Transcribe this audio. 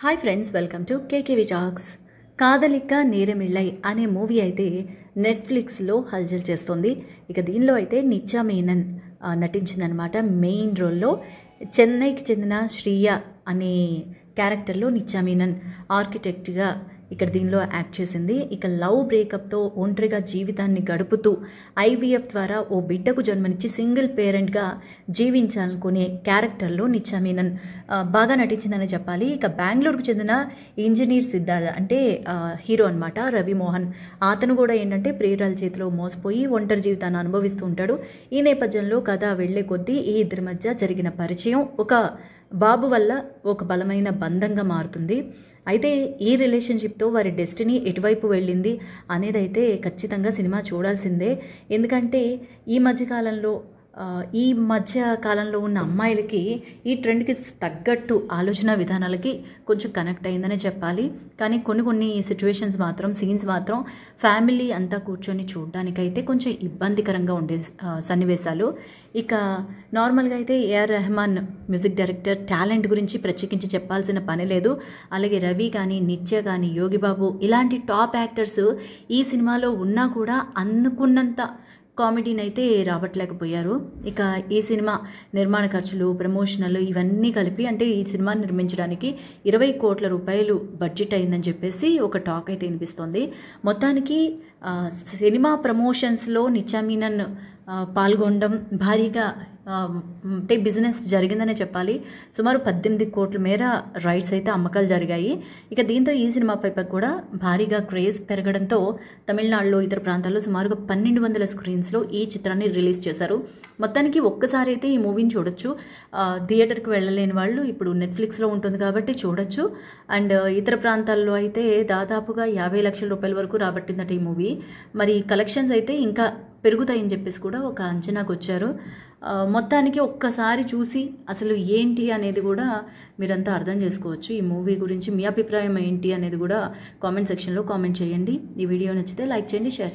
Hi friends, welcome to KKV talks. Kadhalikka Neramillai అనే movie అయితే నెట్ఫ్లిక్స్లో హల్చల్ చేస్తుంది. ఇక దీనిలో అయితే నిత్యా మీనన్ నటించిందనమాట. మెయిన్ రోల్లో చెన్నైకి చెందిన శ్రీయ అనే క్యారెక్టర్లో నిత్యా మీనన్ ఆర్కిటెక్ట్గా ఇక్కడ దీనిలో యాక్ట్ చేసింది. ఇక లవ్ బ్రేకప్తో ఒంటరిగా జీవితాన్ని గడుపుతూ ఐవీఎఫ్ ద్వారా ఓ బిడ్డకు జన్మనిచ్చి సింగిల్ పేరెంట్గా జీవించాలనుకునే క్యారెక్టర్లో నిత్యా మీనన్ బాగా నటించిందని చెప్పాలి. ఇక బెంగళూరుకు చెందిన ఇంజనీర్ సిద్ధార్థ అంటే హీరో అనమాట రవి మోహన్. అతను కూడా ఏంటంటే ప్రియురాల చేతిలో మోసపోయి ఒంటరి జీవితాన్ని అనుభవిస్తూ ఉంటాడు. ఈ నేపథ్యంలో కథ వెళ్లే కొద్దీ ఈ ఇద్దరి మధ్య జరిగిన పరిచయం ఒక బాబు వల్ల ఒక బలమైన బంధంగా మారుతుంది. అయితే ఈ రిలేషన్షిప్తో వారి డెస్టినీ ఎటువైపు వెళ్ళింది అనేది అయితే ఖచ్చితంగా సినిమా చూడాల్సిందే. ఎందుకంటే ఈ మధ్య కాలంలో ఉన్న అమ్మాయిలకి ఈ ట్రెండ్కి తగ్గట్టు ఆలోచన విధానాలకి కొంచెం కనెక్ట్ అయిందనే చెప్పాలి. కానీ కొన్ని సిచ్యువేషన్స్ మాత్రం సీన్స్ మాత్రం ఫ్యామిలీ అంతా కూర్చొని చూడడానికైతే కొంచెం ఇబ్బందికరంగా ఉండే సన్నివేశాలు. ఇక నార్మల్గా అయితే A R Rahman music director talent గురించి ప్రత్యేకించి చెప్పాల్సిన పని లేదు. అలాగే రవి కానీ నిత్య కానీ యోగిబాబు ఇలాంటి టాప్ యాక్టర్స్ ఈ సినిమాలో ఉన్నా కూడా అనుకున్నంత కామెడీని అయితే రాబట్టలేకపోయారు. ఇక ఈ సినిమా నిర్మాణ ఖర్చులు, ప్రమోషనల్ ఇవన్నీ కలిపి అంటే ఈ సినిమాని నిర్మించడానికి 20 కోట్ల రూపాయలు బడ్జెట్ అయిందని చెప్పేసి ఒక టాక్ అయితే వినిపిస్తోంది. మొత్తానికి సినిమా ప్రమోషన్స్లో నిత్యా మీనన్ పాల్గొనడం భారీగా అంటే బిజినెస్ జరిగిందనే చెప్పాలి. సుమారు 18 కోట్ల మేర రైట్స్ అయితే అమ్మకాలు జరిగాయి. ఇక దీంతో ఈ సినిమాపై కూడా భారీగా క్రేజ్ పెరగడంతో తమిళనాడులో ఇతర ప్రాంతాల్లో సుమారుగా 1200 స్క్రీన్స్లో ఈ చిత్రాన్ని రిలీజ్ చేశారు. మొత్తానికి ఒక్కసారి అయితే ఈ మూవీని చూడొచ్చు. థియేటర్కి వెళ్ళలేని వాళ్ళు ఇప్పుడు నెట్ఫ్లిక్స్లో ఉంటుంది కాబట్టి చూడొచ్చు. అండ్ ఇతర ప్రాంతాల్లో అయితే దాదాపుగా 50 లక్షల రూపాయల వరకు రాబట్టిందట ఈ మూవీ. మరి కలెక్షన్స్ అయితే ఇంకా పెరుగుతాయని చెప్పేసి కూడా ఒక అంచనాకు వచ్చారు. మొత్తానికి ఒక్కసారి చూసి అసలు ఏంటి అనేది కూడా మీరంతా అర్థం చేసుకోవచ్చు. ఈ మూవీ గురించి మీ అభిప్రాయం ఏంటి అనేది కూడా కామెంట్ సెక్షన్లో కామెంట్ చేయండి. ఈ వీడియో నచ్చితే లైక్ చేయండి, షేర్ చేయండి.